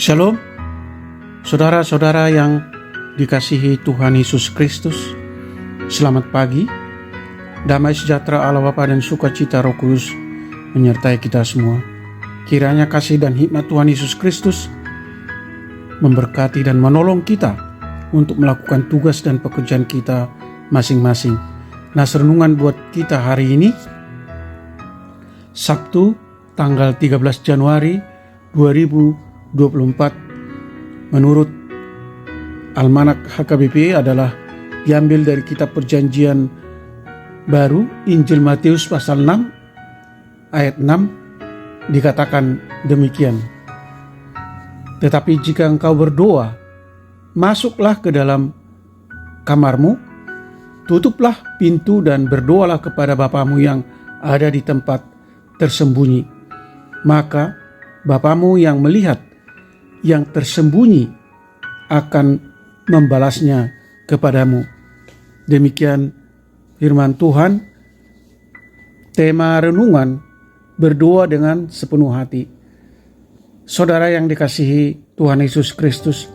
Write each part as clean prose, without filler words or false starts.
Shalom, saudara-saudara yang dikasihi Tuhan Yesus Kristus. Selamat pagi. Damai sejahtera Allah Bapa dan sukacita Roh Kudus menyertai kita semua. Kiranya kasih dan hikmat Tuhan Yesus Kristus memberkati dan menolong kita untuk melakukan tugas dan pekerjaan kita masing-masing. Nah, renungan buat kita hari ini, Sabtu tanggal 13 Januari 2024, menurut Almanak HKBP adalah diambil dari kitab Perjanjian Baru, Injil Matius pasal 6 ayat 6, dikatakan demikian. Tetapi jika engkau berdoa, masuklah ke dalam kamarmu, tutuplah pintu dan berdoalah kepada Bapamu yang ada di tempat tersembunyi. Maka Bapamu yang melihat yang tersembunyi akan membalasnya kepadamu. Demikian firman Tuhan. Tema renungan, berdoa dengan sepenuh hati. Saudara yang dikasihi Tuhan Yesus Kristus,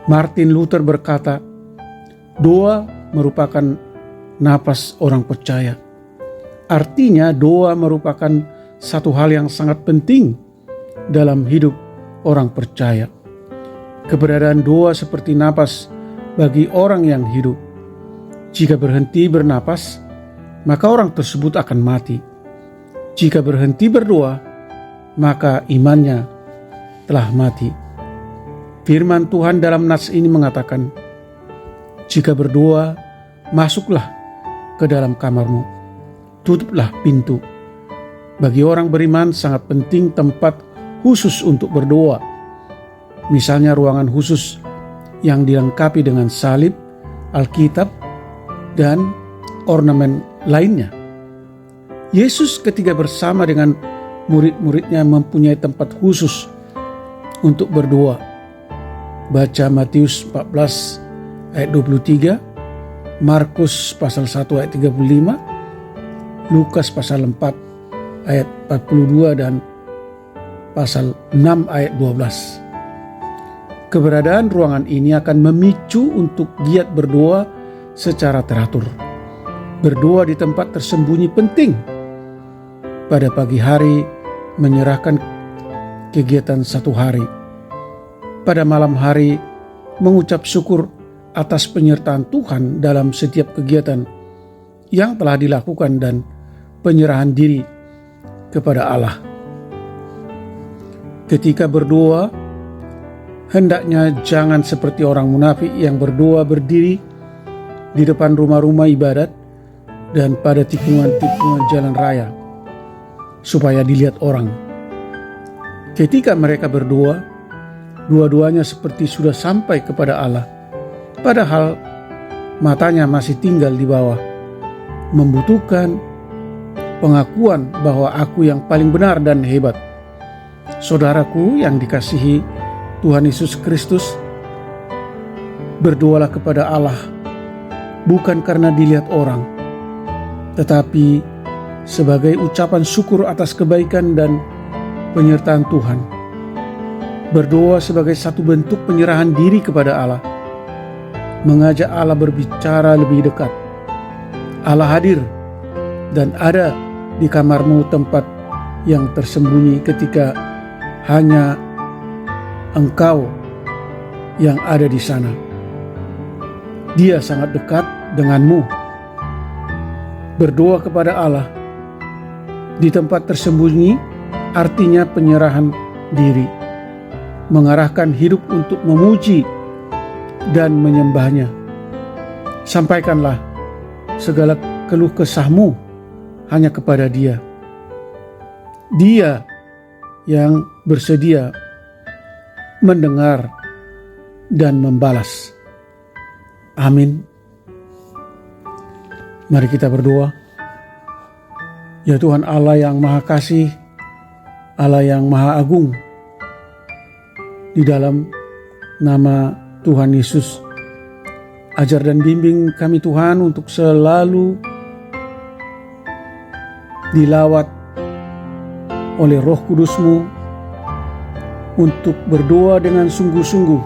Martin Luther berkata, doa merupakan napas orang percaya. Artinya doa merupakan satu hal yang sangat penting dalam hidup orang percaya. Keberadaan doa seperti napas bagi orang yang hidup. Jika berhenti bernapas, maka orang tersebut akan mati. Jika berhenti berdoa, maka imannya telah mati. Firman Tuhan dalam nas ini mengatakan, jika berdoa, masuklah ke dalam kamarmu, tutuplah pintu. Bagi orang beriman sangat penting tempat khusus untuk berdoa. Misalnya ruangan khusus yang dilengkapi dengan salib, Alkitab, dan ornamen lainnya. Yesus ketika bersama dengan murid-muridnya mempunyai tempat khusus untuk berdoa. Baca Matius 14 ayat 23, Markus pasal 1 ayat 35, Lukas pasal 4 ayat 42 dan pasal 6 ayat 12. Keberadaan ruangan ini akan memicu untuk giat berdoa secara teratur. Berdoa di tempat tersembunyi penting. Pada pagi hari menyerahkan kegiatan satu hari. Pada malam hari mengucap syukur atas penyertaan Tuhan dalam setiap kegiatan yang telah dilakukan dan penyerahan diri kepada Allah. Ketika berdoa, hendaknya jangan seperti orang munafik yang berdoa berdiri di depan rumah-rumah ibadat dan pada tikungan-tikungan jalan raya supaya dilihat orang. Ketika mereka berdoa, dua-duanya seperti sudah sampai kepada Allah, padahal matanya masih tinggal di bawah, membutuhkan pengakuan bahwa aku yang paling benar dan hebat. Saudaraku yang dikasihi Tuhan Yesus Kristus, berdoalah kepada Allah bukan karena dilihat orang, tetapi sebagai ucapan syukur atas kebaikan dan penyertaan Tuhan. Berdoa sebagai satu bentuk penyerahan diri kepada Allah, mengajak Allah berbicara lebih dekat. Allah hadir dan ada di kamarmu, tempat yang tersembunyi ketika hanya engkau yang ada di sana. Dia sangat dekat denganmu. Berdoa kepada Allah di tempat tersembunyi artinya penyerahan diri, mengarahkan hidup untuk memuji dan menyembahnya. Sampaikanlah segala keluh kesahmu hanya kepada Dia. Dia yang bersedia mendengar dan membalas. Amin. Mari kita berdoa. Ya Tuhan Allah yang Maha Kasih, Allah yang Maha Agung, di dalam nama Tuhan Yesus, ajar dan bimbing kami Tuhan untuk selalu dilawat oleh Roh Kudus-Mu untuk berdoa dengan sungguh-sungguh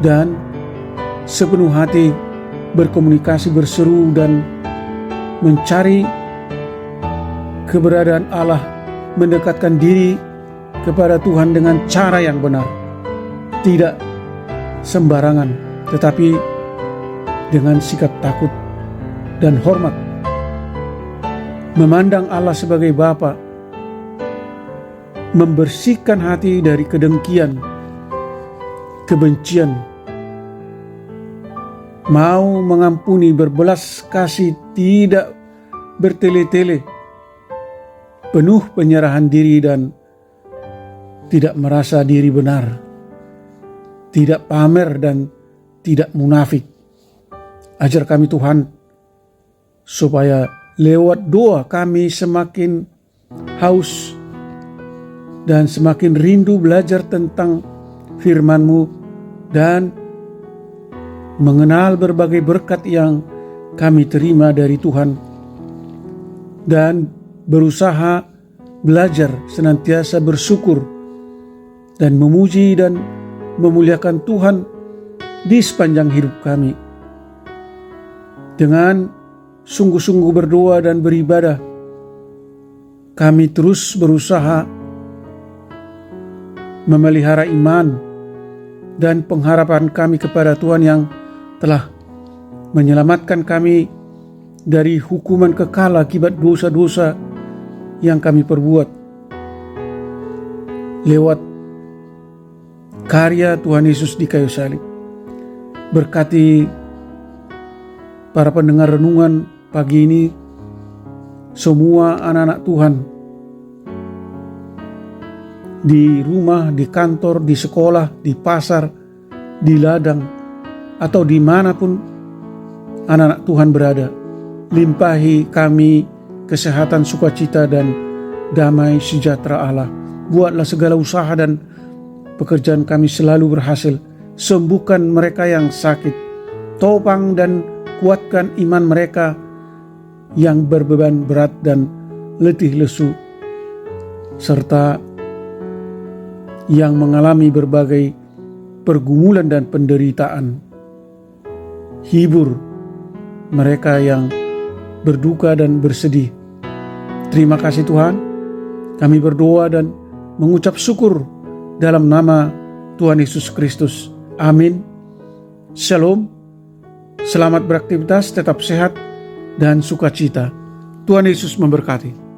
dan sepenuh hati berkomunikasi, berseru dan mencari keberadaan Allah, mendekatkan diri kepada Tuhan dengan cara yang benar, tidak sembarangan, tetapi dengan sikap takut dan hormat, memandang Allah sebagai Bapa, membersihkan hati dari kedengkian, kebencian, mau mengampuni, berbelas kasih, tidak bertele-tele, penuh penyerahan diri dan tidak merasa diri benar, tidak pamer dan tidak munafik. Ajar kami Tuhan, supaya lewat doa kami semakin haus dan semakin rindu belajar tentang firman-Mu dan mengenal berbagai berkat yang kami terima dari Tuhan, dan berusaha belajar senantiasa bersyukur dan memuji dan memuliakan Tuhan di sepanjang hidup kami. Dengan sungguh-sungguh berdoa dan beribadah, kami terus berusaha memelihara iman dan pengharapan kami kepada Tuhan yang telah menyelamatkan kami dari hukuman kekal akibat dosa-dosa yang kami perbuat. Lewat karya Tuhan Yesus di kayu salib. Berkati para pendengar renungan pagi ini, semua anak-anak Tuhan, di rumah, di kantor, di sekolah, di pasar, di ladang, atau dimanapun anak-anak Tuhan berada. Limpahi kami kesehatan, sukacita, dan damai sejahtera Allah. Buatlah segala usaha dan pekerjaan kami selalu berhasil. Sembuhkan mereka yang sakit, topang dan kuatkan iman mereka yang berbeban berat dan letih lesu, serta yang mengalami berbagai pergumulan dan penderitaan. Hibur mereka yang berduka dan bersedih. Terima kasih Tuhan, kami berdoa dan mengucap syukur dalam nama Tuhan Yesus Kristus. Amin. Shalom. Selamat beraktivitas, tetap sehat dan sukacita. Tuhan Yesus memberkati.